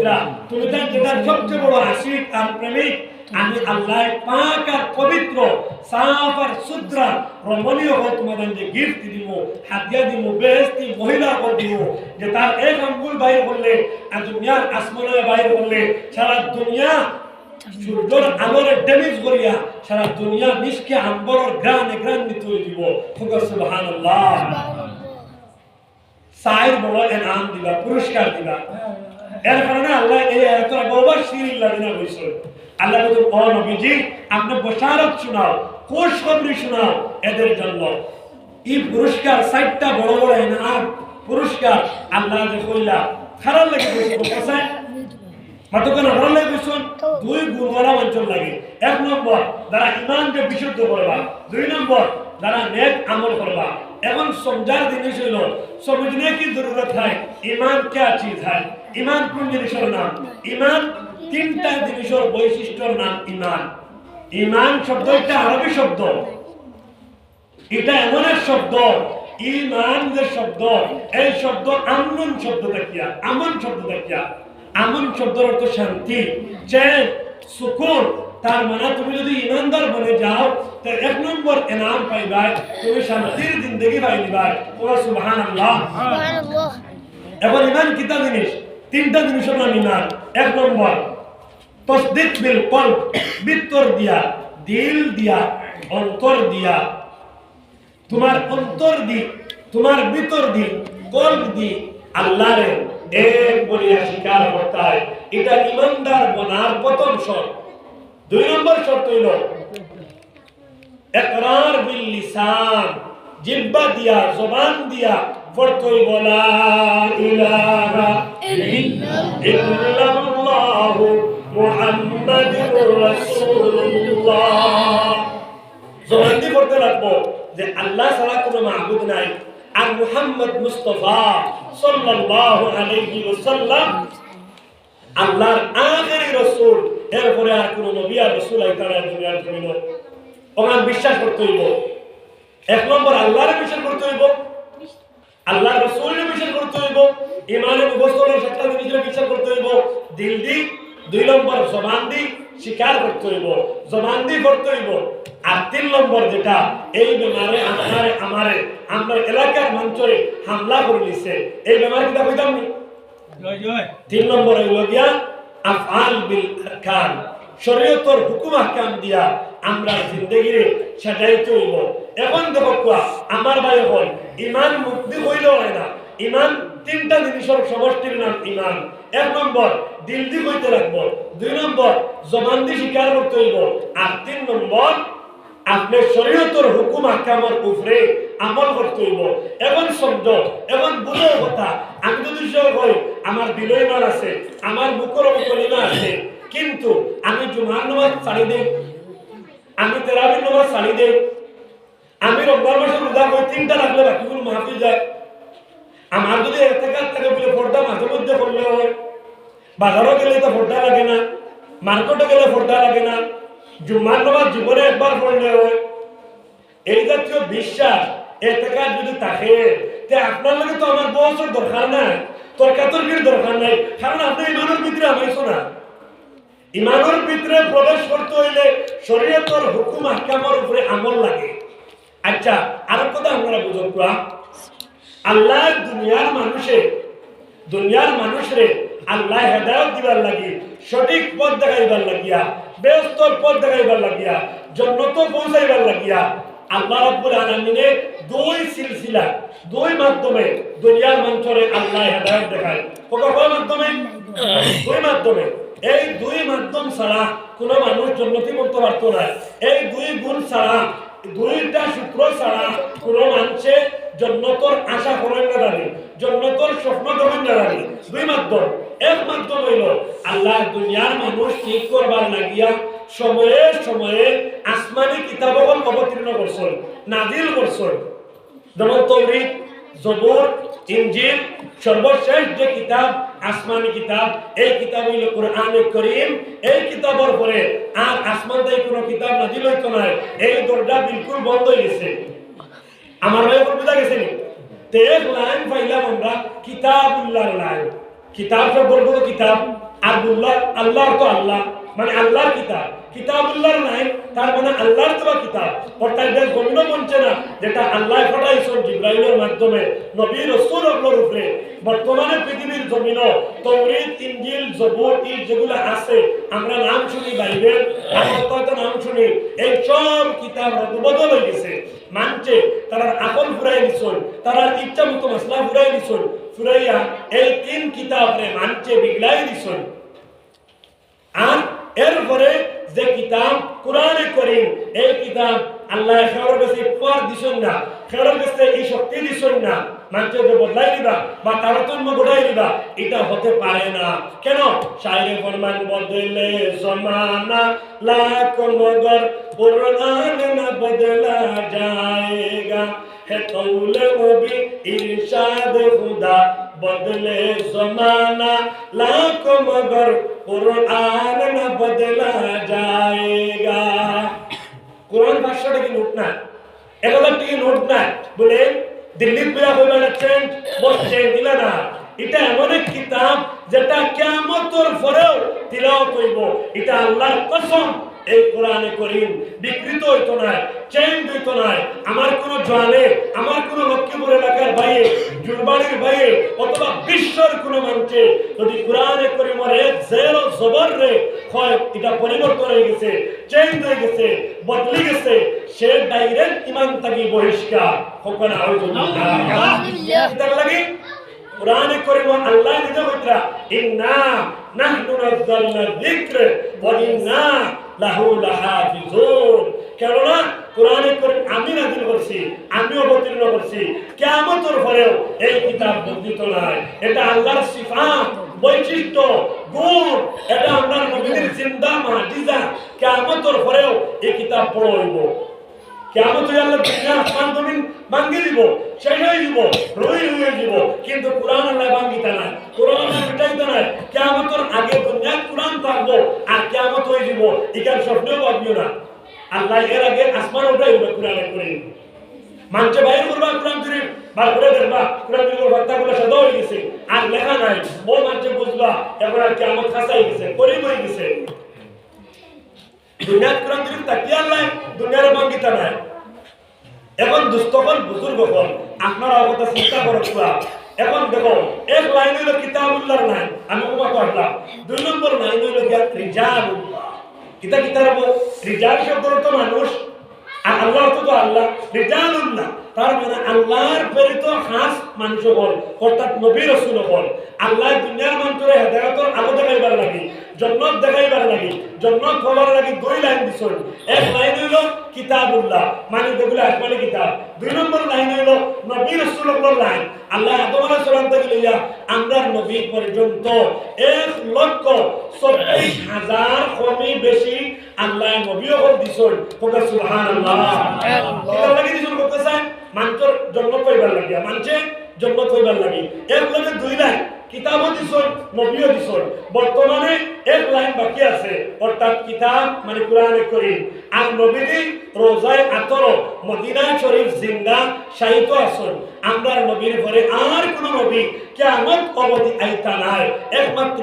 পবিত্রা, তুমি তার যেটা সবচেয়ে বড় আশিক আর প্রেমিক। আমি আল্লাহ পাক আর পবিত্র সাফ আর সুদ্রা রমণীয় হল তোমাদের যে গিফট দিব, হাতিয়া দিব, বেহেশতি মহিলা হল দিব, যে তার এক আঙ্গুল বাইর করলে আর দুনিয়ার আসমানে বাইর করলে সারা দুনিয়া সূর্যের আলোরে ড্যামেজ করিয়া সারা দুনিয়া মিশকে আম্বরের গ্রানে গ্রান নিতে দিব। সুবহানাল্লাহ। সাইর বড় এনাম দিবা, পুরস্কার দিবা। এর কারণে আল্লাহ এই আয়াতটা বহুবার শিরিল্লাদিনা বলছে। আল্লাহ বলেন, ও নবীজি, আপনি বশারত শোনাও, খুশখবরি শোনাও এদের জন্য। এই পুরস্কার 60টা বড় বড় এনাম পুরস্কার আল্লাহ যে কইলা খারাপ লাগে বলছে মাতকেন খারাপ লাগে বলছেন। দুই গুণওয়ালা অঞ্চল লাগে। এক নম্বর যারা ইমানকে বিশুদ্ধ করবা, দুই নম্বর যারা নেক আমল করবা। এখন সমঝার জিনিস হইল समझने की जरूरत है ईमान क्या चीज है। ईमान কোন জিনিসের নাম? ঈমান তিনটা জিনিসের বৈশিষ্ট্যর নাম ঈমান। ঈমান শব্দটা আরবি শব্দ, এটা এমন এক শব্দ, ঈমান যে শব্দ, এই শব্দ আমন শব্দটা কি? আমন শব্দটা কি? আমন শব্দের অর্থ শান্তি, চैन, সুকুন। তার মানে তুমি যদি ইমানদার বনে যাও তো এক নম্বর ইনাম পাইবা, তুমি শান্তির জিন্দেগি পাইবা। ওয়া সুবহানাল্লাহ, সুবহানাল্লাহ। এবং ঈমান কিতা জিনিস? তিনটা জিনিসের নাম ঈমান। এক নম্বর তসদিক বিল কলব, ভিতর দিয়া, দিল দিয়া, অন্তর দিয়া। তোমার অন্তর দি, তোমার ভিতর দি, কলব দি আল্লাহরে এক বলিয়া স্বীকার করতে হয়। এটা ঈমানদার বনার প্রথম শর্ত। দুই নম্বর শর্ত হইল ইকরার বিল লিসান, জিহ্বা দিয়া, জবান দিয়া পড়তে হইব লা ইলাহা ইল্লাল্লাহ মুহাম্মাদুর রাসূলুল্লাহ। জবান দিয়ে পড়তে লাগবো যে আল্লাহ ছাড়া কোনো মাবুদ নাই, আর মুহাম্মদ মুস্তাফা সাল্লাল্লাহু আলাইহি ওয়াসাল্লাম আল্লাহর আখেরি রাসূল। এরপরে আর কোন নবী আর রাসূল আইতারা দুনিয়ার জমিনে ওমান বিশ্বাস করতে হইব। এক নম্বর আল্লাহর বিশ্বাস করতে হইব, আল্লাহর রাসূলের বিশ্বাস করতে হইব, ঈমানের মুখস্থর সাতটা জিনিসের বিশ্বাস করতে হইব, দিল দি। দুই নম্বর জবান দি স্বীকার করতে হইব, জবান দি করতে হইব। আর তিন নম্বর যেটা এই বেমারে আমারে আমরা এলাকার মঞ্চে হামলা করে নিছে, এই বেমার কিতা কইতাম নি? তিন নম্বর হইল গিয়া আফআল বিল আরকান, শরীয়তের হুকুম আহকাম দিয়া আমরা জিন্দেগিরে সাজাইতে হইব। এখন দেখো আমার ভাই হল ঈমান মুক্তি হইল হয় না। ঈমান তিনটা জিনিসের সমষ্টির নাম ঈমান। এক নম্বর দিল দি কইতে রাখবো, দুই নম্বর জবান দি স্বীকার করতে হইব, আর তিন নম্বর আপনি শরীয়তের হুকুম আহকামের উপরে আমল করতে হইব। এখন শব্দ, এখন বুঝো কথা। আমি যদি কই আমার দিলে ঈমান আছে, আমার বুকের উপর ঈমান আছে, কিন্তু আমি জুমার নামাজ ছাড়ি দেই, আমি তারাবির নামাজ ছাড়ি দেই, আমি রমজান মাসে রোজা করি, তিনটা রাখলে বাকিগুলো মাফি যায়। আমার যদি এতেকাত থাকে বলে পর্দা মাঝে মধ্যে করলে হয়, বাজারও গেলে তো পর্দা লাগে না, মার্কেটে গেলে পর্দা লাগে না, জুমার নামাজ জীবনে একবার পড়লে হয়, এই জাতীয় বিশ্বাস এতেকাত যদি থাকে তে আপনার লাগে তো আমার বছর দরকার নাই, তর্কাতর্কির দরকার নাই, কারণ আপনি ঈমানের ভিতরে আমাইছো না। ঈমানের ভিতরে প্রবেশ করতে হইলে শরীয়তের হুকুম আহকামের উপরে আমল লাগে। আচ্ছা, আর কথা আমরা বুঝবা, আল্লাহ দুনিয়ার মানুষরে আল্লাহ হেদায়েত দিবার লাগি, সঠিক পথ দেখাইবার লাগিয়া, বেহেশতের পথ দেখাইবার লাগিয়া, জান্নাত পৌঁছাইবার লাগিয়া আল্লাহ রাব্বুল আলামিনে দুই সিলসিলা, দুই মাধ্যমে দুনিয়ার মানুষরে আল্লাহ হেদায়েত দেখায়। কোন মাধ্যমে? দুই মাধ্যমে। এই দুই মাধ্যম ছাড়া কোন মানুষ জান্নাতি হতে পারতো না। এই দুই গুণ ছাড়া, দুইটা সূত্র ছাড়া কোন মানুষে জান্নাতের আশা করেন না জানি, জান্নাতের স্বপ্ন দেখেন না জানি। দুই মাধ্যম। এক মাধ্যম হইল আল্লাহ দুনিয়ার মানুষ ঠিক করবার লাগিয়া সময়ে সময়ে আসমানি কিতাবগুলো অবতীর্ণ করছেন, নাজিল করছেন। যেমন তাওরীত, জবুর, ইনজিল, সর্বশেষ যে কিতাব আসমানি কিতাব, এই কিতাব হইল কোরআনুল কারীম। এই কিতাবের পরে আর আসমান থেকে কোনো কিতাব নাজিল হইতো না। এই দরজা বিলকুল বন্ধ হয়ে গেছে। আমার ভাই বুঝা গেছে নি? তে এক লাইন পাইলাম আমরা কিতাবুল্লাহর লাইন। কিতাব সব বলবো কিতাব, আর আল্লাহর তো আল্লাহ মানে আল্লাহর কিতাব, কিতাবুল্লাহর নাই তার মানে আল্লাহর তো কিতাব। অর্থাৎ যে জমিনও বলছে না যেটা আল্লাহ পাঠাইছেন জিবরাইলের মাধ্যমে নবী রাসূলুল্লাহর উপরে। বর্তমানে পৃথিবীর জমিনও তাওরাত, ইনজিল, জবুর যেগুলো আছে আমরা নাম শুনি, বাইবেল হয়তো নাম শুনি, এই সব কিতাব বদল হয়ে গেছে। মানছে তারা আকল ফুরাই দিছেন, তারা ইচ্ছা মতো মাসলা ফুরাই দিছেন, ফুরাইয়া এই তিন কিতাবরে মানছে বিগলাই দিছেন। আর এরপরে যে কিতাব কোরআনে করিম, এই কিতাব আল্লাহ খেয়ার কাছে পাওয়ার দিছেন না, খেয়ার কাছে এই শক্তি দিছেন না মানছে যে বদলাই দিবা বা তারতম্য ঘটাই দিবা, এটা হতে পারে না। কেন? শায়রে ফরমান বদলে জমানা লাখ মগর কুরআন না বদলা जाएगा है कौल नबी इरशाद खुदा बदले जमाना लाख मगर कुरआन न बदला जाएगा। कुरान भाषाটা কি নোট না, 1000 টাকা নোট না বলে দিল্লির বিয়া হইবা না ট্রেন্ড বসছে দিলা না। এটা এমন এক কিতাব যেটা কিয়ামতের পরেও তিলাওয়াত হইব। এটা আল্লাহর কসম, এই কোরআনে করিম বিকৃত হইতো না, চেঞ্জ হইতো না। আমার কোন জোয়ানে, আমার কোন লক্ষ্মীপুর এলাকার বাইরে, জুরবাড়ির বাইরে অথবা বিশ্বের কোন মঞ্চে যদি কোরআনে করিমের এক জের ও জবর রে হয় এটা পরিবর্তন হয়ে গেছে, চেঞ্জ হয়ে গেছে, বদলে গেছে, সে ডাইরেক্ট ইমান থেকে বহিষ্কার হবে না। এটার লাগি কোরআনে করিম আল্লাহ নিজে বলতা ইন্না নাহনু নাযালনা যিকর ওয়া ইন্না লাহু লাহাফিজুন। কেননা কোরআনে করিম আমি নাযিল করছি, আমি অবতীর্ণ করছি, কিয়ামতের পরেও এই কিতাব বদলিত নয়। এটা আল্লাহর সিফাত, বৈশিষ্ট্য, গুণ, এটা আল্লাহর নবীর জিন্দা মুজিজা। কিয়ামতের পরেও এই কিতাব পড়া হইব। কিয়ামত হয়ে আল্লাহ দুনিয়া আসমান জমিন ভাঙিয়ে দিব, শেষ হয়ে দিব, রয়ে দিব, কিন্তু কোরআন আল্লাহ ভাঙিতে নাই, কোরআন আল্লাহ মিটাইতে নাই। কিয়ামতের আগে দুনিয়া কোরআন থাকবো আর কিয়ামত হয়ে দিব, এটার স্বপ্নেও ভাবিও না। আল্লাহ এর আগে আসমান উঠাই দিবে কোরআনে করিম। মানুষে বাইর করবা কোরআন শরীফ বার করে দেখবা কোরআন শরীফের বার্তাগুলো সাদা হয়ে গেছে, আর লেখা নাই, ও মানুষে বুঝবা এবার আর কিয়ামত খাসাই গেছে, করিম হয়ে গেছে। দুনিয়ার কোরআন শরীফ তাকিয়ে আল্লাহ দুনিয়ার ভাঙিতে নাই। এখন দুস্থকল বুজুর্গ হল আপনারা অবস্থা চিন্তা করবা। এখন দেখো এক লাইন হইল কিতাবুল্লাহর লাইন, আমি কত আসলাম। 2 নম্বর লাইন হইল রিজালুল্লাহ। কিতাব রিজাল শব্দের অর্থ মানুষ, আর আল্লাহ অর্থ তো আল্লাহ। রিজালুল্লাহ তার মানে আল্লাহর প্রেরিত খাস মানুষ হল, অর্থাৎ নবী রাসূল হল। আল্লাহ দুনিয়ার মানুষের হেদায়েতের আলো দেখাইবার লাগি, জান্নাত দেখাইবার লাগি, জান্নাত হবার লাগি 2 লাইন দিছেন। এক লাইন হইল কিতাবুল্লাহ মানে যেগুলো আসমানি কিতাব। 2 নম্বর লাইন হইল নবী রাসূলুল্লাহর লাইন। আল্লাহ আদম আলাইহিস সালাম থেকে লইয়া আমরার নবী পর্যন্ত 1,40,000 কমি বেশি আল্লাহ নবীও দিছেন। তোমরা সুবহানাল্লাহ। এটা লাগি দিছেন কত চাই মানুষের জন্ম পাইবার লাগিয়া, মানুষের জন্ম পাইবার লাগি। এর লগে 2 লাইন কিতাবও দিছেন, নবীও দিছেন। বর্তমানে 1 লাইন বাকি আছে, অর্থাৎ কিতাব মানে কোরআনে করিম। আর নবীজি রোজায় আতর মদিনা শরীফ জিন্দা শাহিদ আছেন। আমরা নবীর ঘরে আর কোন নবী কিয়ামত অবধি আইতা নাই, একমাত্র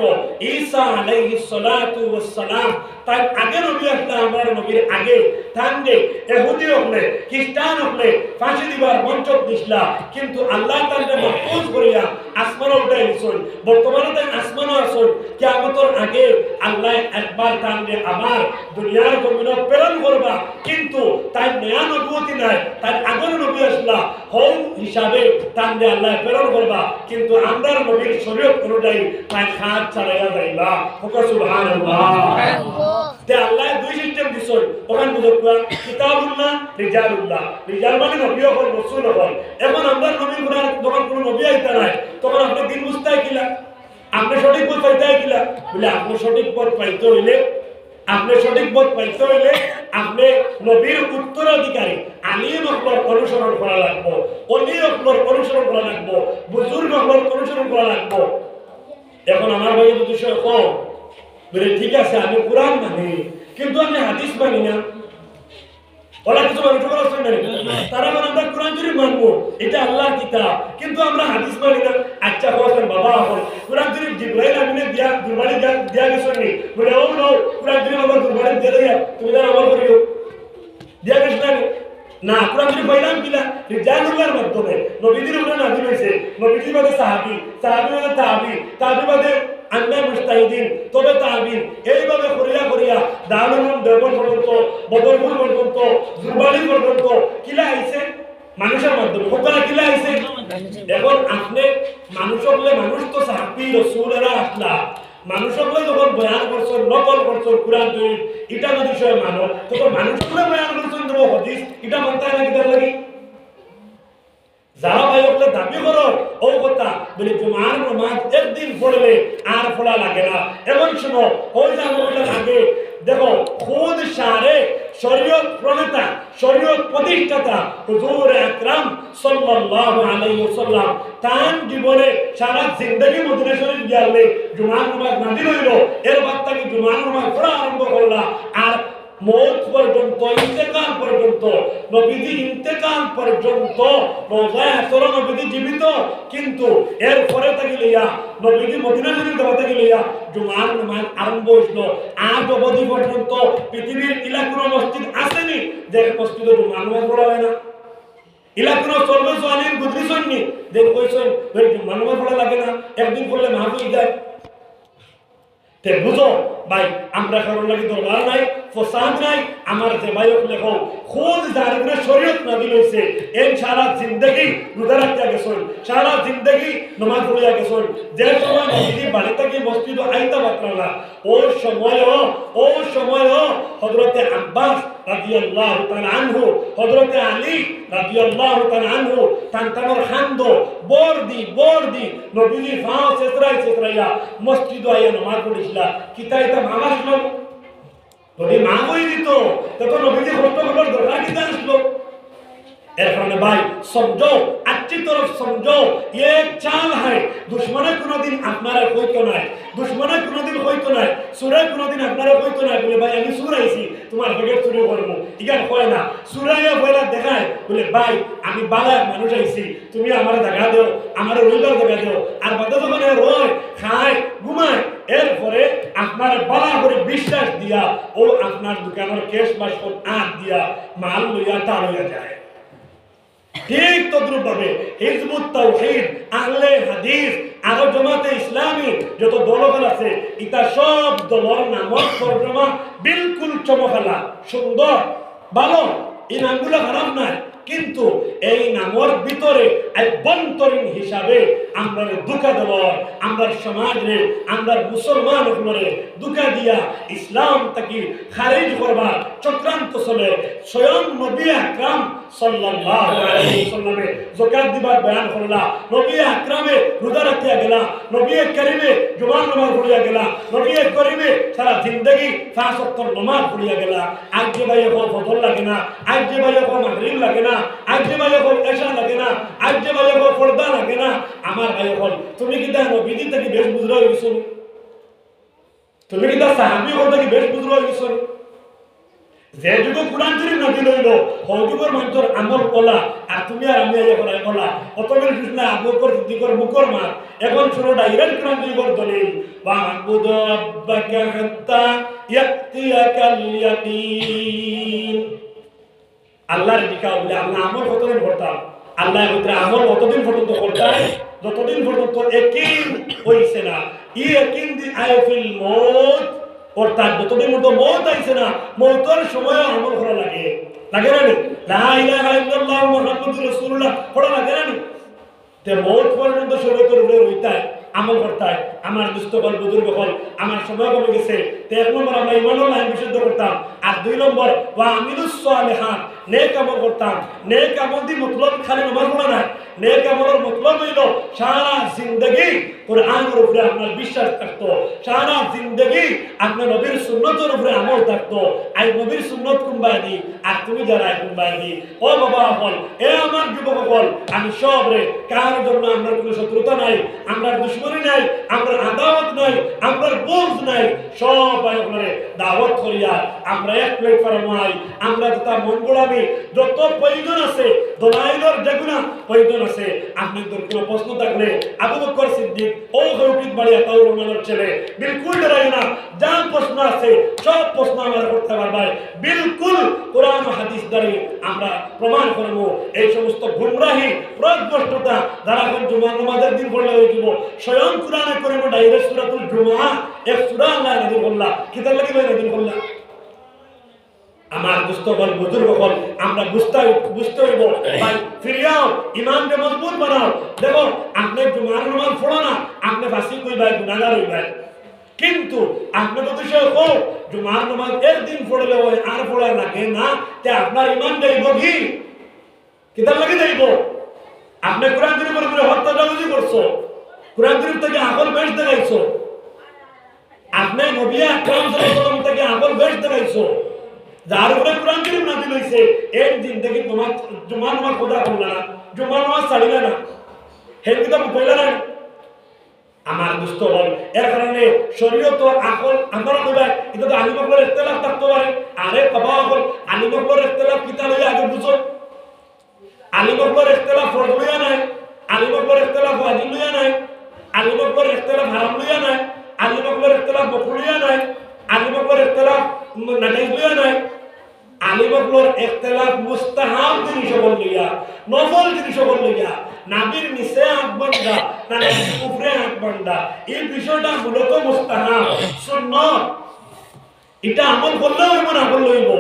ঈসা আলাইহিস সালাতু ওয়াস সালাম। তাই আগে নবী আসলে আমরা নবীর আগে থানবে ইহুদি হলে খ্রিস্টান হলে ফাঁসি দিবার মঞ্চ দিছলা, কিন্তু আল্লাহ তাআলা মাহফুজ করিয়া আসমানে উঠাই দিছেন। বর্তমানে তাই আসমানও আছেন। কিয়ামতের আগে আল্লাহ একবার টানবে আবার দুনিয়ার জমিনে প্রেরণ করবা, কিন্তু তাই নয়া নবুয়তি নাই, তাই আগের নবী আসলা হোম হিসাবে টানবে আল্লাহ প্রেরণ করবা, কিন্তু আমরার নবীর শরীয়ত অনুযায়ী তাই খাত চালাইয়া যাইবা। সুবহানাল্লাহ। তে আল্লাহ 2 সিস্টেম দিছেন, ওখান বুঝবা কিতাবুল্লাহ, রিজালুল্লাহ। রিজাল মানে নবী হল, রাসূল হল। এখন আমরার নবীর গুনাহ যখন কোন নবী আইতা নাই, তখন আপনি দিন বুঝতাই কিলা, আপনি সঠিক পথ পাইতাই কিলা বলে আপনি সঠিক পথ পাইতে হইলে, আপনি সঠিক পথ পাইতে হইলে আপনি নবীর উত্তরাধিকারী আলিম হকর অনুসরণ করা লাগবে, অলি হকর অনুসরণ করা লাগবে, বুজুর্গ হকর অনুসরণ করা লাগবে। এখন আমার ভাই যদি কম বলে ঠিক আছে আমি কোরআন মানি কিন্তু আমি হাদিস মানি না, ওরা কিছু মানুষ আসছেন না, তারা মানে আমরা কোরআন শরীফ মানবো, এটা আল্লাহর কিতাব, কিন্তু আমরা হাদিস মানি না। আচ্ছা বলেন বাবা, এখন কোরআন শরীফ জিবরাইল আমিনে দিয়া দুর্বাড়ি দিয়া গেছেন নি, বলে ও নো কোরআন শরীফ আমার দুর্বাড়ি দিয়ে দেয়া, তুমি তার আমল করিও, দিয়া গেছেন না। কোরআন শরীফ পাইলাম কিনা রিজালুল্লাহর মাধ্যমে, নবীজির উপরে নাযিল হয়েছে, নবীজির বাদে সাহাবী, সাহাবী বাদে তাবী, তাবী বাদে আন্না মুস্তাহিদিন, তবে তাবিন, এইভাবে করিয়া করিয়া দারুল উলুম দেওবন্দ পর্যন্ত, বদরপুর পর্যন্ত, জুরবানি পর্যন্ত কিলা আইছে মানুষের মাধ্যমে, কতটা কিলা আইছে। এখন আপনি মানুষ হলে, মানুষ তো সাহাবী রাসূলেরা আসলা, মানুষ হলে যখন বয়ান করছেন, নকল করছেন কোরআন শরীফ, এটা যদি সে মানো, তখন মানুষ হলে বয়ান করছেন দেব হাদিস, এটা মানতে হয় না কিতাব লাগি। যারা ভাই ওগুলো দাবি করো ও কথা বলে জুমার নামাজ একদিন পড়লে আর পড়া লাগে না। এখন শুনো, ওই যে আমলটা লাগে, দেখো খুদ শারে শরীয়ত প্রণেতা, শরীয়ত প্রতিষ্ঠাতা হুজুর আকরাম সাল্লাল্লাহু আলাইহি ওয়াসাল্লাম তার জীবনে সারা জিন্দেগি মদিনা শরীফ গিয়ালে জুমার নামাজ নাযিল হইল, এর বাদ থেকে জুমার নামাজ পড়া আরম্ভ করলা, আর মৌত পর্যন্ত, ইন্তেকাল পর্যন্ত, নবীজি ইন্তেকাল পর্যন্ত রোজায় আসর নবীজি জীবিত, কিন্তু এর পরে থেকে লইয়া নবীজি মদিনা শরীফ যাওয়া থেকে লইয়া জুমার নামাজ আরম্ভ হইল। আজ অবধি পর্যন্ত পৃথিবীর ইলাকুনো মসজিদ আসেনি যে মসজিদে জুমার নামাজ পড়া হয় না। ইলাকুনো চলবে সোয়ানিন গুজরি সন্নি যে কইছেন জুমার নামাজ পড়া লাগে না, একদিন পড়লে মাফ হয়ে যায়। তে বুঝো ভাই, আমরা কারোর লাগি দরবার নাই, ফসাদ নাই, আমার যে ভাই লেখো খুদ যার উপরে শরীয়ত নাযিল হইছে, এই সারা জিন্দেগি রোজা রাখতে গেছেন, সারা জিন্দেগি নামাজ পড়িয়া গেছেন, যে সময় নবীজি বাড়ি থেকে মসজিদে আইতা পারলা, ওই সময়ও হযরতে আব্বাস রাদিয়াল্লাহু তাআলা আনহু, হযরতে আলী রাদিয়াল্লাহু তাআলা আনহু তান্তানোর খান্দ বর্দি নবীজি ফাও সেতরাইয়া মসজিদে আইয়া নামাজ পড়িছিলা। কিতা এটা মামা ছিল, যদি মা বই দিত তত নবীজি কষ্ট করার দরকার কিতা আসলো। এর কারণে ভাই সমঝো, अच्छी तरफ समझो, ये चाल है, दुश्मने কোনদিন আপনারা কইতো নাই, দুশমনে কোনদিন কইতো নাই, সুরে কোনদিন আপনারা কইতো নাই বলে ভাই আমি সুরাইছি তোমার বেগের চুরি করব, ঠিক আছে কয় না, সুরাইয়া বইলা দেখায় বলে ভাই আমি বালা মানুষ আইছি, তুমি আমারে দেখা দাও, আমারে রইবার দেখা দাও, আর বাদে যখন রয় খায় ঘুমায়, এরপরে আপনার বালা করে বিশ্বাস দিয়া ও আপনার দোকানের কেশ বাস আট দিয়া মাল লইয়া তা লইয়া যায়। ঠিক তদ্রুপ ভাবে হিজবুত তাওহীদ, আহলে হাদিস, আর জামাতে ইসলামী যত দলগুলো আছে, এটা সব দলের নামক তর্জমা বিলকুল চমকালা, সুন্দর, ভালো, এই নামগুলো খারাপ নাই, কিন্তু এই নামের ভিতরে অভ্যন্তরীণ হিসাবে আমরা দুঃখা দেব, আমরা সমাজে, আমরা মুসলমান হলে দুঃখা দিয়া ইসলাম থেকে খারিজ করবার চক্রান্ত চলে। স্বয়ং নবী আকরাম সাল্লাল্লাহু আলাইহি ওয়াসাল্লামে যাকাত দিবার বয়ান করলা, নবী আকরামে রোজা রাখিয়া গেলা, নবী করিমে জুমার নামাজ পড়িয়া গেলা, নবী করিমে সারা জিন্দেগি 5 ওয়াক্ত নামাজ পড়িয়া গেলা। আজ যে ভাই এখন ফজর লাগে না, আজ যে ভাই এখন মাগরিব লাগে না, আজ যে ভাই এখন এশা লাগে না, আজ যে ভাই এখন পর্দা লাগে না, আমার ভাই এখন তুমি কি তা নবীজি থেকে বেশ বুঝরা হইছো, তুমি কি তা সাহাবী হতে কি বেশ বুঝরা হইছো। যে যুগ কোরআন শরীফ নাযিল হইল, ওই যুগের মানুষের আমল কলা, আর তুমি আর আমি আইয়া করাই কলা, অতবের কৃষ্ণ আবু বকর সিদ্দিকের মুখর মার, এখন শুনো ডাইরেক্ট কোরআন শরীফের দলিল, ওয়া'বুদ রাব্বাকা হাত্তা ইয়াতিয়াকাল ইয়াকিন। আল্লাহর দিকা বলে আল্লাহ আমল কতদিন করতাম, আল্লাহর ভিতরে আমল কতদিন পর্যন্ত করতাম, যতদিন পর্যন্ত ইয়াকিন হইছে না, ইয়াকিন দি আইফিল মউত, অর্থাৎ যতদিন মতো মৌত আইছে না, মৌতের সময় আমল করা লাগে, লাগে না? লা ইলাহা ইল্লাল্লাহ মুহাম্মাদুর রাসূলুল্লাহ পড়া লাগে না? তে মৌত পর্যন্ত শরীয়তের উপরে রইতায় আমল করতায়। আমার দুস্থকল বুজুর্গ হল, আমার সময় কমে গেছে, তে 1 নম্বর আমরা ইমানুল লাইন বিশুদ্ধ করতাম, আর 2 নম্বর ওয়া আমিলুস সালিহাত, নেক আমল করতাম। নেক আমল দি মতলব খালি নামাজ পড়া না, নেক আমলের মতলব হইল সারা জিন্দেগি কোরআনের উপরে আপনার বিশ্বাস থাকতো, সারা জিন্দেগি আপনার নবীর সুন্নতের উপরে আমল থাকতো। আই নবীর সুন্নত কুম্বাই দি, আর তুমি যারা কুম্বাই দি, ও বাবা হল, এ আমার যুবক হল, আমি সব রে কারোর জন্য আমরা কোনো শত্রুতা নাই, আমরা দুশ্মনী নাই, আমরা আদাওয়াত নাই, আমরা বুঝ নাই সবাই আপনারে দাওয়াত করিয়া আমরা এক প্লেট ফরমাই আমরা যত মন গোড়ামি যত প্রয়োজন আছে দলাইলর যেগুনা প্রয়োজন আছে আপনাদের কোনো প্রশ্ন থাকলে আবু বকর সিদ্দিক ও গৌরবিক বাড়িয়া তাও রহমানের ছেলে বিলকুল ডরাই না যা প্রশ্ন আছে সব প্রশ্ন আমরা করতে পারবাই বিলকুল কোরআন ও হাদিস দ্বারা আমরা প্রমাণ করব এই সমস্ত গুমরাহি প্রজ্ঞষ্টতা যারা এখন জুমা নামাজের দিন পড়লে হয়ে যাব স্বয়ং কোরআনে করিম ডাইরেক্ট সূরাতুল জুমআ এক সূরা আল্লাহ নাযিল করলা কিতাব লাগি নাযিল করলা আমার দুস্থবল বুজুর্গ হল আমরা বুঝতে হইব ভাই ফিরিয়াও ইমানকে মজবুত বানাও দেখো আপনি জুমার নামাজ পড়ো না আপনি ফাঁসি কইবাই গুনাহগার হইবাই কিন্তু আপনি যদি সে হো জুমার নামাজ একদিন পড়লে ওই আর পড়া লাগে না তে আপনার ইমান যাইব কি কিতাব লাগি যাইব আপনি কোরআন শরীফের উপরে হত্যাজালুজি করছো কোরআন শরীফ থেকে আকল বেশ দেখাইছো আপনি নবী আকরাম সাল্লাল্লাহু আলাইহি ওয়াসাল্লাম থেকে আকল বেশ দেখাইছো যার উপরে কোরআন শরীফ নাযিল হইছে এই জিন্দেগি তোমার জুমার নামাজ খোদা করলা না জুমার নামাজ ছাড়িলা না হে কিতাব কইলা না আমার দুস্থ হল এর কারণে শরীয়ত আকল আমরা কইবা এটা তো আলী বকরের ইখতিলাফ থাকতে পারে আরে বাবা হল আলী বকরের ইখতিলাফ কিতাব লইয়া আগে বুঝো আলী বকরের ইখতিলাফ ফরজ লইয়া নাই আলী বকরের ইখতিলাফ ওয়াজিব লইয়া নাই আলী বকরের ইখতিলাফ হারাম লইয়া নাই আলী বকরের ইখতিলাফ মাকরুহ লইয়া নাই আলী বকরের ইখতিলাফ নাজায়েজ লইয়া নাই আলী বকরের ইখতিলাফ মুস্তাহাব জিনিস লইয়া নফল জিনিস লইয়া নাবির নিচে আকবন্দা না নাবির উপরে আকবন্দা এই বিষয়টা মূলত মুস্তাহাব সুন্নাত এটা আমল করলে হইব না করলে হইব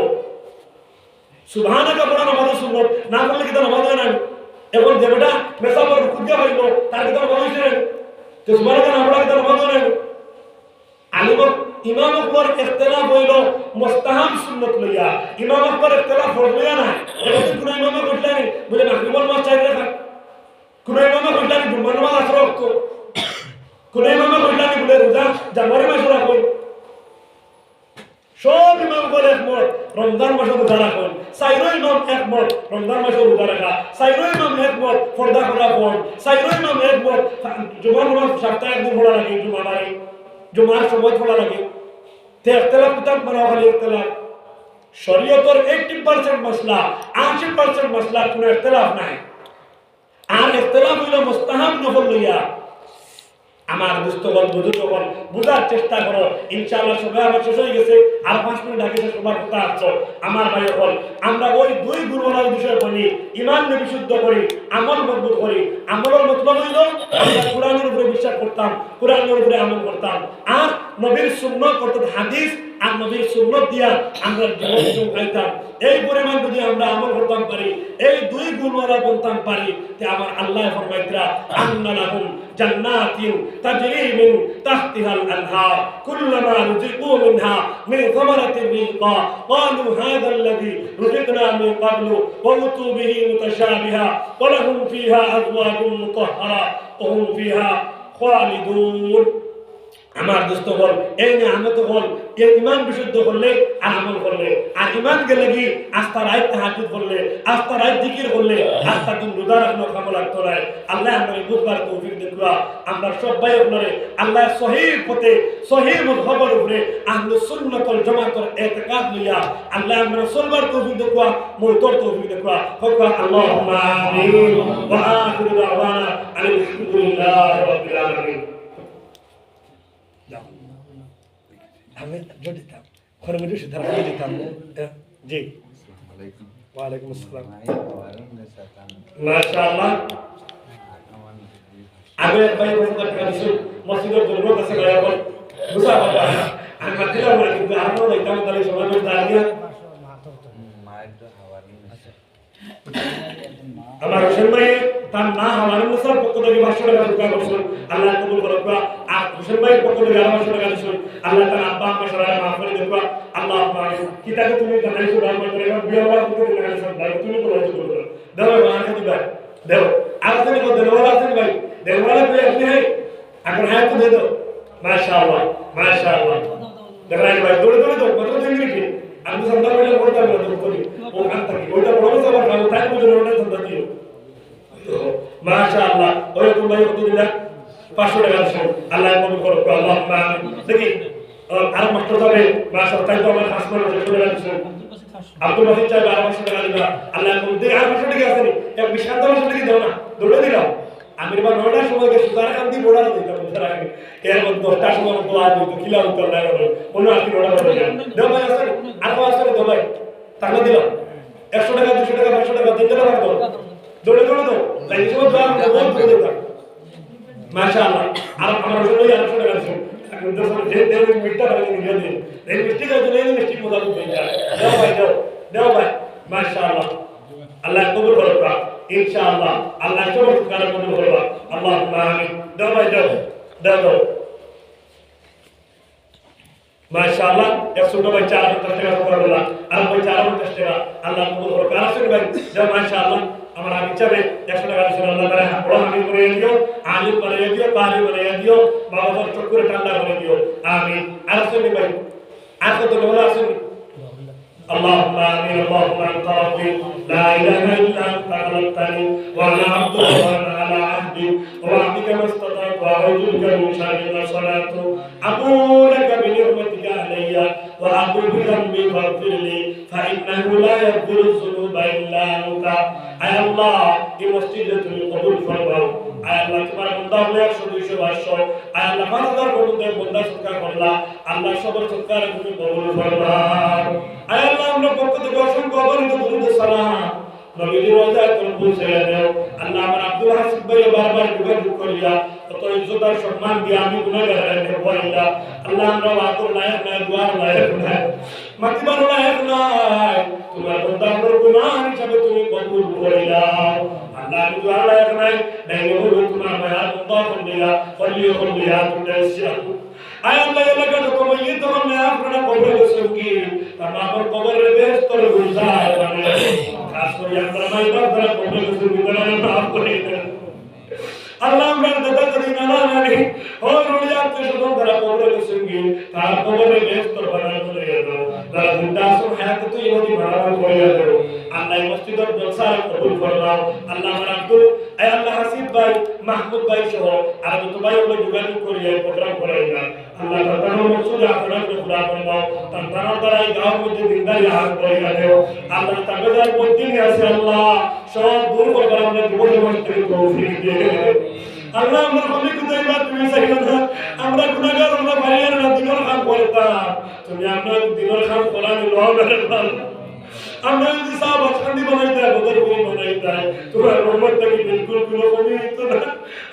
সুবহানাকা পড়া নামাজ সুন্নাত না করলে কি নামাজ হয় না এখন যেটা মেসাবর রুকু দিয়া হইল তার কি নামাজ হইছে তো সুবহানাকা না পড়া কি নামাজ হয় না আলিম ইমাম আকবর ইখতিলাফ হইল মুস্তাহাব সুন্নাত লইয়া ইমাম আকবর ইখতিলাফ ফরজ লইয়া না এখন কোন ইমাম কইলেন বলে মাগরিবুল নামাজ চাই রাখা কোন ইমাম কইলেন জুমার নামাজ আসর ওয়াক্ত কোন ইমাম কইলেন বলে রোজা জানুয়ারি মাসে রাখুন সব ইমাম বলে একমত রমজান মাসে রোজা রাখুন সাইরো ইমাম একমত রমজান মাসে রোজা রাখা সাইরো ইমাম একমত পর্দা করা পড় সাইরো ইমাম একমত জুমার নামাজ সপ্তাহে একদিন পড়া লাগে জুমার সময় পড়া লাগে তে ইখতিলাফ কিতাব বানাও খালি ইখতিলাফ শরীয়তের 80% মাসলা 80% মাসলা কোনো ইখতিলাফ নাই আর ইখতিলাফ হইল মুস্তাহাব নফল লইয়া আমার দুস্থবল বুজুর্গগণ বুঝার চেষ্টা করো ইনশাআল্লাহ সবাই আমার শেষ হয়ে গেছে আর 5 মিনিট আগে শেষ করবার কথা আছে আমার ভাই হল আমরা ওই দুই গুণার বিষয় বলি ঈমান বিশুদ্ধ করি আমল মজবুত করি আমলের মতলব হইল আমরা কোরআনের উপরে বিশ্বাস করতাম কোরআনের উপরে আমল করতাম আর নবীর সুন্নাত অর্থাৎ হাদিস আর নবীর সুন্নাত দিয়া আমরা জীবন চালাইতাম এই পরিমাণ যদি আমরা আমল করতাম পারি এই দুই গুণওয়ালা বলতাম পারি তে আমার আল্লাহ ফরমাইতরা আন্না লাহুম জান্নাতিন তাজরি মিন তাহতিহাল আনহার কুল্লামা রুজিকু মিনহা মিন সামারাতিন রিজকা ক্বালু হাযা আল্লাযী রুজিকনা মিন ক্বাবলু ওয়া উতু বিহি মুতাশাবিহা ওয়া লাহুম ফিহা আজওয়াজুন মুতাহহারা ওয়া হুম ফিহা খালিদুন আমার দোস্ত বল এই নিয়ামত বল এই ঈমান বিশুদ্ধ করলে আর আমল করলে আর ঈমান গেলে কি আস্থা রাত তাহাজ্জুদ করলে আস্থা রাত জিকির করলে আস্থা দিন রোজা রাখলো কামল রাখতো না আল্লাহ আমাদের বুঝবার তৌফিক দেওয়া আমরা সবাই আপনারে আল্লাহ সহিহ পথে সহিহ মাযহাবের উপরে আহলুস সুন্নাত ওয়াল জামাতের ইতিকাদ নিয়া আল্লাহ আমরা চলবার তৌফিক দেওয়া মওতর তৌফিক দেওয়া হোক আল্লাহুম্মা আমিন ওয়া আখিরু দাওয়ানা আলহামদুলিল্লাহি রাব্বিল আলামিন हमें जो देता और मुझे सुधार देता जी वालेकुम अस्सलाम माशाअल्लाह आगे भाई को कर दिसो मस्जिदर जरूरत আছে ভাই বল বুঝা বাবা আমি মাটিলা বলে কিন্তু আমরা এটা তাহলে সমাজ দাঁড়িয়ে আমার হোসেন ভাই তার না আমার মুসার পক্ষ থেকে 500 টাকা দোয়া করছেন আল্লাহ কবুল করুক আর হোসেন ভাই পক্ষ থেকে 500 টাকা দিছেন আল্লাহ তার আব্বা আম্মা সবাই maaf করে দেবা আল্লাহ পাক কিতাবে তুমি জানাইছো দান করে বিয়াওয়ালা পক্ষ থেকে দিছেন ভাই তুমি বলো তো বলো দাও আমার কাছে দাও দাও আর তুমি বলো দেওয়ালা আছেন ভাই দেওয়ালা কই আপনি है এখন হ্যাঁ তো দে দাও মাশাআল্লাহ মাশাআল্লাহ দেখাই ভাই দৌড়ে দৌড়ে দাও কত দিন লিখি আমি সন্ধ্যা বেলা পড়তে পারবো তো করি ও কান থাকি ওইটা বড় সবার ভালো তাই বুঝে ওটা সন্ধ্যা দিও মাশাআল্লাহ ওই তুমি ভাই কত দিলা 500 টাকা দিছেন আল্লাহ কবুল করুক আল্লাহুম্মা দেখি আর মাত্র যাবে মাশাআল্লাহ তাই তো আমার হাসমান চলে যাচ্ছে আব্দুল বাসির চাই 1200 টাকা দিবা আল্লাহ বলতে আর 500 টাকা আছে এক বিশাল দাম টাকা দাও না দৌড়ে দিলাম আমি এবার 9টার সময় গেছি তার কান্দি বোড়া দিতাম তারা এর মধ্যে 10টার সময় দোয়া দিত কিলা উত্তর না হলো কোনো আর কি ওড়া বলে দাও ভাই আসলে আর আসলে দাও ভাই টাকা দিলাম 100 টাকা 200 টাকা 500 টাকা দিতে পারবো দৌড়ে দৌড়ে দাও তাই সময় দোয়া বহুত করে দিতাম মাশাআল্লাহ আর আমার জন্যই 800 টাকা দিছো দর্শক যে দেব মিটটা ভালো নিয়ে দিন এই মিষ্টি কাজ নেই মিষ্টি মজা করতে দাও ভাই দাও ভাই মাশাআল্লাহ আল্লাহ কবুল করুক ইনশাআল্লাহ আল্লাহ চমৎকার কবুল করুক আল্লাহুম্মা আমিন দাও ভাই দাও মাশাআল্লাহ 100 ভাই 450 টাকা করলা আর ভাই 450 টাকা আল্লাহ কবুল করুক আর শুনুন ভাই দাও মাশাআল্লাহ আমার আমি চাবে 100 টাকা শুনুন আল্লাহ তাআলা বড় আমি করে দিও আলিম করে দিও পারি করে দিও বাবা চক্করে ঠান্ডা করে দিও আমিন আর শুনুন ভাই আর কত বলা শুনুন اللهم آمين اللهم أنت ربي لا إله إلا أنت خلقتني وأنا عبدك وأنا على عهدي ووعدك ما استطعت وأعوذ بك من شر ما صنعت أبوء لك بنعمتك علي وأبوء بذنبي فاغفر لي فإنه لا يغفر الذنوب إلا أنت أي الله এই মসজিদে তুমি কবুল ফরমাও আয় আল্লাহ তোমার বান্দা হলে 100 200 500 আয় আল্লাহ 5000 বন্ধুদের বন্ধা সৎকার করলা আল্লাহ সবার সৎকার তুমি কবুল ফরমাও আয় আল্লাহ আমরা পক্ষ থেকে অসংখ্য অগণিত দুরূদ সালাম নবীর রওজায় তুমি পৌঁছে দাও আল্লাহ আমার আব্দুল হাসিব ভাই বারবার যোগাযোগ করিয়া কত ইজ্জত আর সম্মান দিয়ে আমি গুনাহগার হয়ে বইলা আল্লাহ আমরা ওয়াতুর লায়ক না দুয়ার লায়ক না মাতিবার লায়ক না তোমার বান্দা আমার গুনাহ হিসাবে তুমি কবুল করিলা আল্লাহ আমি দুয়ার লায়ক নাই নাই বলো তোমার মায়া বান্দা করিয়া তুদেশিয়া আয় আল্লাহ এলাকা তো তুমি তো আমি আপনারা কবরে বসেছি তারপর কবরের বেস্তর গুলজার মানে খাস করে আমরা মাইবার দ্বারা কবরে বসে বিদায় মাফ করে দেন আল্লাহ আমরা দাদা দাদি নানা নানি ও রুলিয়াতে শুধু দ্বারা কবরে বসেছি তার কবরে বেস্তর বানানো করে দাও তারা জিন্দা আসল হায়াত তো ইহুদি বানানো করে দাও আল্লাহ মসজিদের জলসা কবুল ফরমাও আল্লাহ আমার আব্দুল আয় আল্লাহ হাসিব ভাই মাহমুদ ভাই সহ আর যত ভাই ওগুলো যোগাযোগ করিয়া প্রোগ্রাম করাই না আল্লাহ তাআলা মকসুদ আপনারা পুরা করবাও তার দ্বারা এই গাঁওর মধ্যে দিনদারি হাত করিয়া দেও আল্লাহ তাবেদার পদ্ধতি আছে আল্লাহ সব দূর করবার আমরা জীবন মস্তির তৌফিক দিয়ে দেও আল্লাহ আমরা কবি কুতাই বাত তুমি চাইও না আমরা গুনাহগার আমরা বাড়িয়ার না দিনের কাম করতাম তুমি আমরা দিনের কাম করানি লও না আমরা যদি সাহাব আশান্তি বানাইতে বদর করে বানাইতে তোমার রহমত থেকে বিলকুল কোনো কমি হইতো না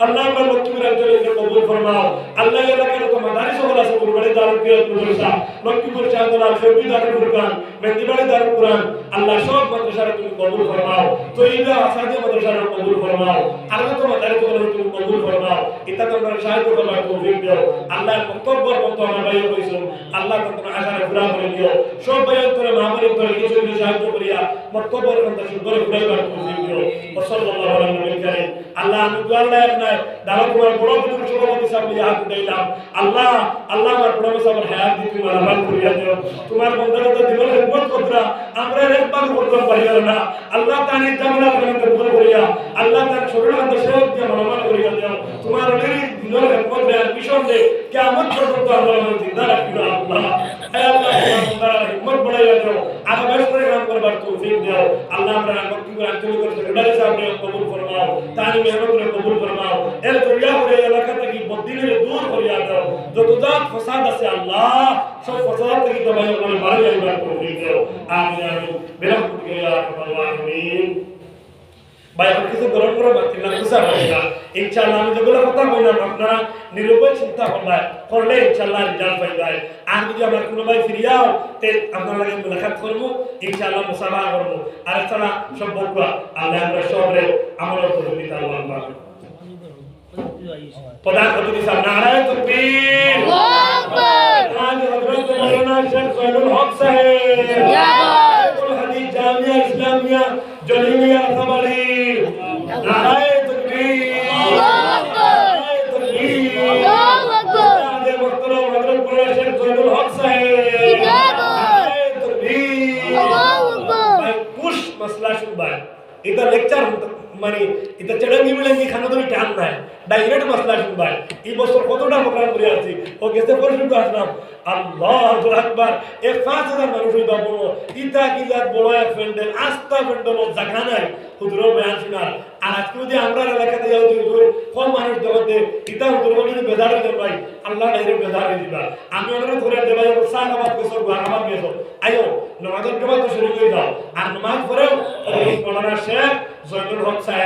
আল্লাহ আমরা লক্ষ্মীপুর অঞ্চলে কবুল ফরমাও আল্লাহ এলাকার তো মাদারিস সকল আছে কুরবানি দারুল কিরাত মাদ্রাসা লক্ষ্মীপুর শাহজালাল শফি দারুল ফুরকান মেহেন্দিবাড়ি দারুল কুরআন আল্লাহ সব মাদ্রাসার তুমি কবুল ফরমাও তো এইটা আসাদে মাদ্রাসার কবুল ফরমাও আর তো মাদারিস সকল তুমি কবুল ফরমাও এটা তোমরা সাহায্য করবার তৌফিক দাও আল্লাহ বক্তব্যের মতো আমার ভাই কইছো আল্লাহ তোমার আশারে পুরা করে দিও সব ভাইয়ের তোরে মাহমুদের তোরে কিছু সাহায্য করিয়া বক্তব্যের মতো সুন্দর পুরাইবার তৌফিক দিও সাল্লাল্লাহু আলাইহি ওয়া সাল্লাম আল্লাহ আমি আল্লাহ নাই দাওয়াত তোমার বড় বড় সভাপতি সামনে হাত দিলাম আল্লাহ আমার বড় সাহেবের হায়াত দিতে মালামাল করিয়া দিও তোমার বন্দারা তো দিনের খিদমত করতরা আমরা একবার করতে পারি না আল্লাহ তানি জামলা করতে কবুল করিয়া আল্লাহ তার শরীরের দশরত দিয়ে মালামাল করিয়া দিও তোমার ওই দিনের খিদমত দেওয়ার পিছনে কিয়ামত পর্যন্ত আমরা জিন্দা রাখিও আল্লাহ হে আল্লাহ তোমার হিম্মত বাড়াইয়া দিও আর বেশরে কাম করবার তৌফিক দিও আল্লাহ আমরা লক্ষ্মীপুর আঞ্চলিক সেক্রেটারি সাহেবকে কবুল ফরমাও তানি মেহনতরে কবুল ফরমাও এর দরিয়া করে এলাকা থেকে বদিনের দূর করিয়া দাও যত জাত ফাসাদ আছে আল্লাহ সব ফাসাদ থেকে তোমায় আমরা বাড়ি যাইবার তৌফিক দিও আমিন আমিন বিরহমতিকা ইয়া আরহামার রাহিমিন ভাই কিছু গরম করে বাকি না বুঝা হয় না ইনশাআল্লাহ আমি যেগুলো কথা কইলাম আপনারা নিরুপায় চিন্তা করলে ইনশাআল্লাহ রেজাল্ট পাইবে আর যদি আমরা কোনো ভাই ফিরিয়াও তে আপনারা লাগে মুলাকাত করব ইনশাআল্লাহ মুসাফা করব আর তারা সব বকবা আল্লাহ আমরা সবরে আমল করব আল্লাহ পাক প্রধান অতিথি সাহেব নারায়ে তাকবীর আল্লাহু আকবার হযরত মাওলানা শেখ সাইদুল হক সাহেব জিন্দাবাদ হাদিস জামিয়া ইসলামিয়া জলিমিয়া খাবারি নারায়ে তাকবীর আল্লাহু আকবার আল্লাহু আকবার আমাদের বক্তব্য হযরত মাওলানা শেখ সাইদুল হক সাহেব জিন্দাবাদ নারায়ে তাকবীর আল্লাহু আকবার ভাই পুশ মাসলা শুনবা এটা লেকচার মানে এটা চড়ঙ্গি মিলঙ্গি খানা তো টান নাই ডাইরেক্ট মাসলা শুনবাই এই বছর কতটা প্রোগ্রাম করে আছি ও গেছে পরিশুদ্ধ আসলাম আল্লাহু আকবার 5000 মানুষ হইবা বড় ইতা কি জাত বড় এক প্যান্ডেল আস্থা প্যান্ডেল জায়গা নাই হুজুর বয়ান শোনার আর আজকে যদি আমরা এলাকাতে যাও হুজুর কম মানুষ দেবতে ইতা হুজুর যদি বেজার হইতে ভাই আল্লাহ ডাইরেক্ট বেজার হয়ে দিবা আমি ওনারা ধরে দেবাই সাহ আবাদ গেছো আবাদ গেছো আয়ো নামাজের জমা তো শুরু করে দাও আর নামাজ পড়েও মৌলানা শেখ জয়নুল হক সাহেব